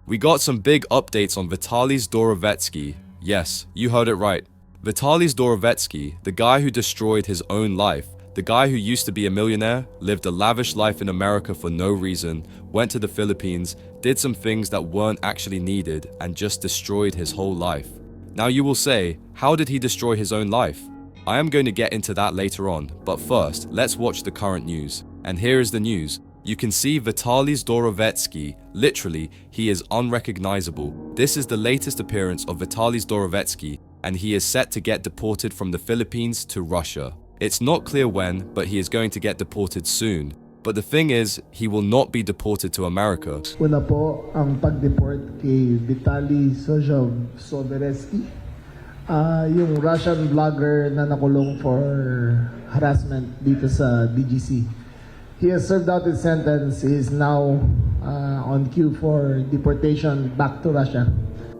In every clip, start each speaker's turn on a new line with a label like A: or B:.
A: We got some big updates on VitalyzdTv. Yes, you heard it right. VitalyzdTv, the guy who destroyed his own life, the guy who used to be a millionaire, lived a lavish life in America for no reason, went to the Philippines, did some things that weren't actually needed, and just destroyed his whole life. Now you will say, how did he destroy his own life? I am going to get into that later on, but first, let's watch the current news. And here is the news. You can see VitalyzdTv, literally, he is unrecognizable. This is the latest appearance of VitalyzdTv, and he is set to get deported from the Philippines to Russia. It's not clear when, but he is going to get deported soon. But the thing is, he will not be deported to America.
B: Una po ang pag-deport kay Vitaly yung Russian vlogger na nakulong for harassment dito sa DGC. He has served out his sentence. He is now on queue for deportation back to Russia.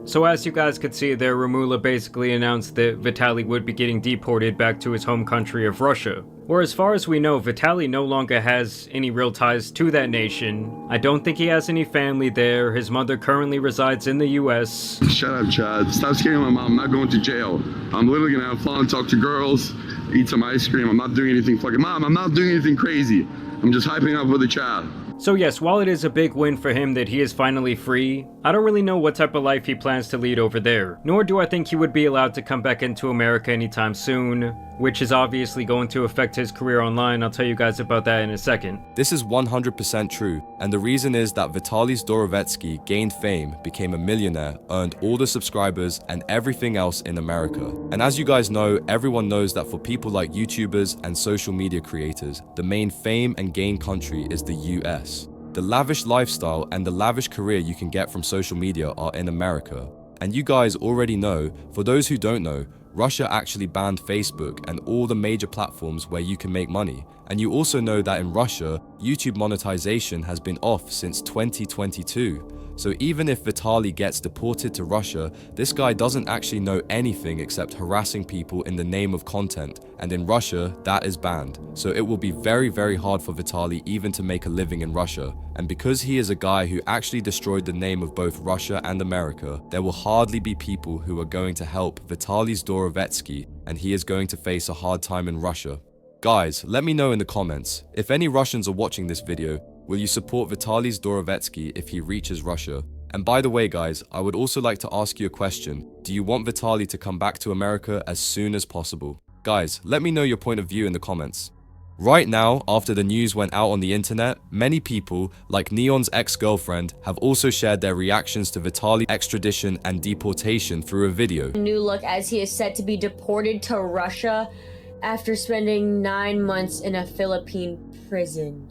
C: So as you guys could see there, Romula basically announced that Vitaly would be getting deported back to his home country of Russia. Where as far as we know, Vitaly no longer has any real ties to that nation. I don't think he has any family there. His mother currently resides in the US.
D: Shut up, Chad. Stop scaring my mom. I'm not going to jail. I'm literally gonna have fun, talk to girls, eat some ice cream. I'm not doing anything fucking... Mom, I'm not doing anything crazy. I'm just hyping up for the child.
C: So yes, while it is a big win for him that he is finally free, I don't really know what type of life he plans to lead over there. Nor do I think he would be allowed to come back into America anytime soon, which is obviously going to affect his career online. I'll tell you guys about that in a second.
A: This is 100% true, and the reason is that VitalyzdTv gained fame, became a millionaire, earned all the subscribers and everything else in America. And as you guys know, everyone knows that for people like YouTubers and social media creators, the main fame and gain country is the US. The lavish lifestyle and the lavish career you can get from social media are in America. And you guys already know, for those who don't know, Russia actually banned Facebook and all the major platforms where you can make money. And you also know that in Russia, YouTube monetization has been off since 2022. So even if Vitaly gets deported to Russia, this guy doesn't actually know anything except harassing people in the name of content. And in Russia, that is banned. So it will be very, very hard for Vitaly even to make a living in Russia. And because he is a guy who actually destroyed the name of both Russia and America, there will hardly be people who are going to help VitalyzdTv, and he is going to face a hard time in Russia. Guys, let me know in the comments, if any Russians are watching this video, will you support VitalyzdTv if he reaches Russia? And by the way guys, I would also like to ask you a question. Do you want Vitaly to come back to America as soon as possible? Guys, let me know your point of view in the comments. Right now, after the news went out on the internet, many people, like Neon's ex-girlfriend, have also shared their reactions to Vitaly's extradition and deportation through a video.
E: New look as he is set to be deported to Russia after spending 9 months in a Philippine prison.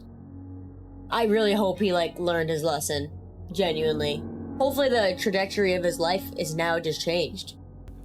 E: I really hope he learned his lesson, genuinely. Hopefully the trajectory of his life is now just changed.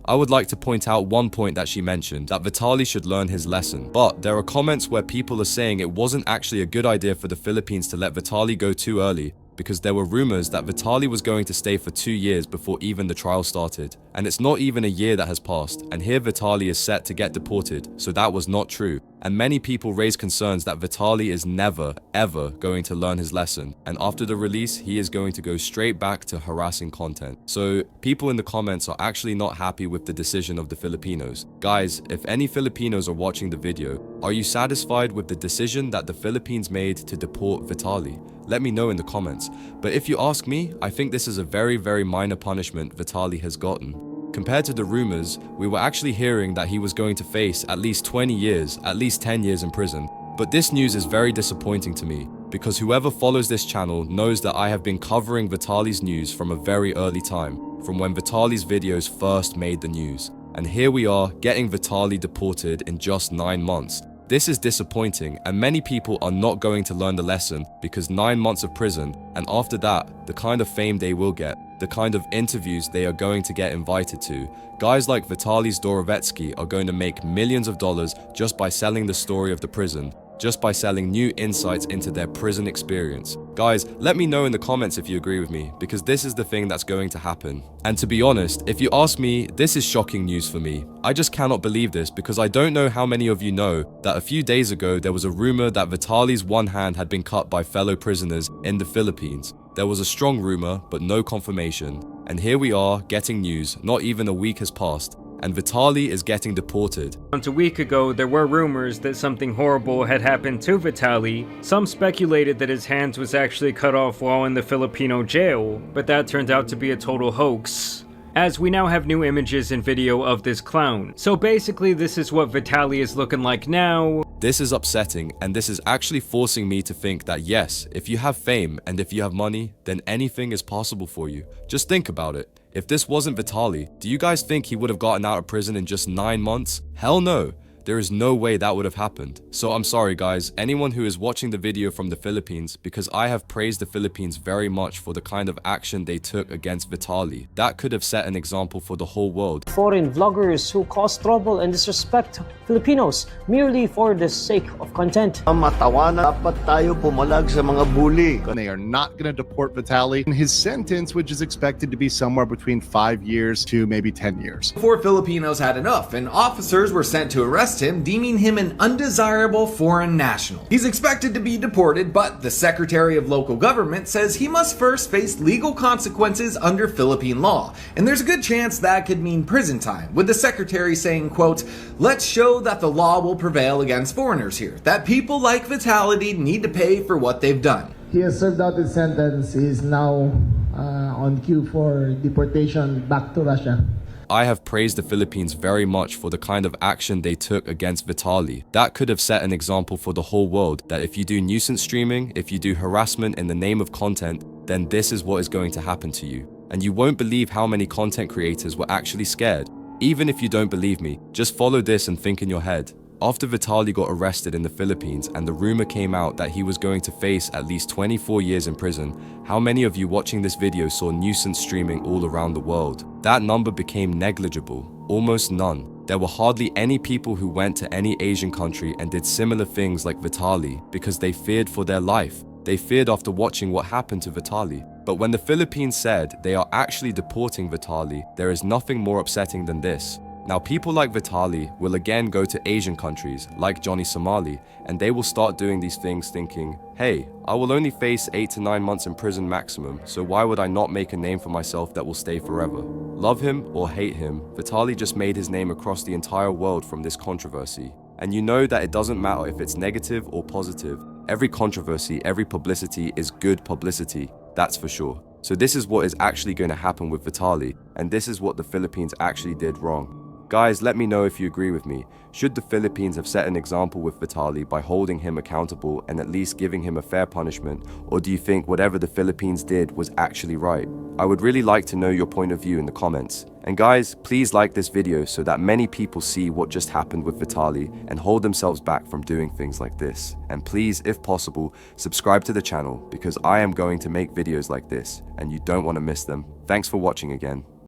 A: I would like to point out one point that she mentioned, that Vitaly should learn his lesson. But there are comments where people are saying it wasn't actually a good idea for the Philippines to let Vitaly go too early, because there were rumors that Vitaly was going to stay for 2 years before even the trial started. And it's not even a year that has passed, and here Vitaly is set to get deported, so that was not true. And many people raise concerns that Vitaly is never, ever going to learn his lesson, and after the release, he is going to go straight back to harassing content. So people in the comments are actually not happy with the decision of the Filipinos. Guys, if any Filipinos are watching the video, are you satisfied with the decision that the Philippines made to deport Vitaly? Let me know in the comments. But if you ask me, I think this is a very, very minor punishment Vitaly has gotten. Compared to the rumors, we were actually hearing that he was going to face at least 20 years, at least 10 years in prison. But this news is very disappointing to me, because whoever follows this channel knows that I have been covering Vitaly's news from a very early time, from when Vitaly's videos first made the news. And here we are, getting Vitaly deported in just 9 months. This is disappointing, and many people are not going to learn the lesson, because 9 months of prison, and after that, the kind of fame they will get, the kind of interviews they are going to get invited to. Guys like VitalyzdTv are going to make millions of dollars just by selling the story of the prison, just by selling new insights into their prison experience. Guys, let me know in the comments if you agree with me, because this is the thing that's going to happen. And to be honest, if you ask me, this is shocking news for me. I just cannot believe this, because I don't know how many of you know that a few days ago there was a rumor that Vitaly's one hand had been cut by fellow prisoners in the Philippines. There was a strong rumor, but no confirmation. And here we are, getting news, not even a week has passed, and Vitali is getting deported.
C: A week ago, there were rumors that something horrible had happened to Vitali. Some speculated that his hands was actually cut off while in the Filipino jail, but that turned out to be a total hoax, as we now have new images and video of this clown. So basically, this is what Vitali is looking like now.
A: This is upsetting, and this is actually forcing me to think that yes, if you have fame and if you have money, then anything is possible for you. Just think about it. If this wasn't Vitali, do you guys think he would have gotten out of prison in just 9 months? Hell no. There is no way that would have happened. So I'm sorry guys, anyone who is watching the video from the Philippines, because I have praised the Philippines very much for the kind of action they took against Vitali. That could have set an example for the whole world.
F: Foreign vloggers who cause trouble and disrespect Filipinos merely for the sake of content.
G: Matawanan, dapat tayo pumalag sa mga bully.
H: They are not going to deport Vitali. His sentence, which is expected to be somewhere between 5 years to maybe 10 years.
I: Four Filipinos had enough, and officers were sent to arrest him, deeming him an undesirable foreign national. He's expected to be deported, but the Secretary of Local Government says he must first face legal consequences under Philippine law, and there's a good chance that could mean prison time, with the Secretary saying, quote, "Let's show that the law will prevail against foreigners here, that people like Vitali need to pay for what they've done."
B: He has served out his sentence. He is now on queue for deportation back to Russia.
A: I have praised the Philippines very much for the kind of action they took against Vitali. That could have set an example for the whole world, that if you do nuisance streaming, if you do harassment in the name of content, then this is what is going to happen to you. And you won't believe how many content creators were actually scared. Even if you don't believe me, just follow this and think in your head. After Vitali got arrested in the Philippines and the rumor came out that he was going to face at least 24 years in prison, how many of you watching this video saw nuisance streaming all around the world? That number became negligible, almost none. There were hardly any people who went to any Asian country and did similar things like Vitali because they feared for their life. They feared after watching what happened to Vitali. But when the Philippines said they are actually deporting Vitali, there is nothing more upsetting than this. Now people like Vitali will again go to Asian countries like Johnny Somali, and they will start doing these things thinking, hey, I will only face 8 to 9 months in prison maximum, so why would I not make a name for myself that will stay forever? Love him or hate him, Vitali just made his name across the entire world from this controversy. And you know that it doesn't matter if it's negative or positive. Every controversy, every publicity is good publicity, that's for sure. So this is what is actually going to happen with Vitali, and this is what the Philippines actually did wrong. Guys, let me know if you agree with me. Should the Philippines have set an example with Vitali by holding him accountable and at least giving him a fair punishment, or do you think whatever the Philippines did was actually right? I would really like to know your point of view in the comments. And guys, please like this video so that many people see what just happened with Vitali and hold themselves back from doing things like this. And please, if possible, subscribe to the channel because I am going to make videos like this and you don't want to miss them. Thanks for watching again.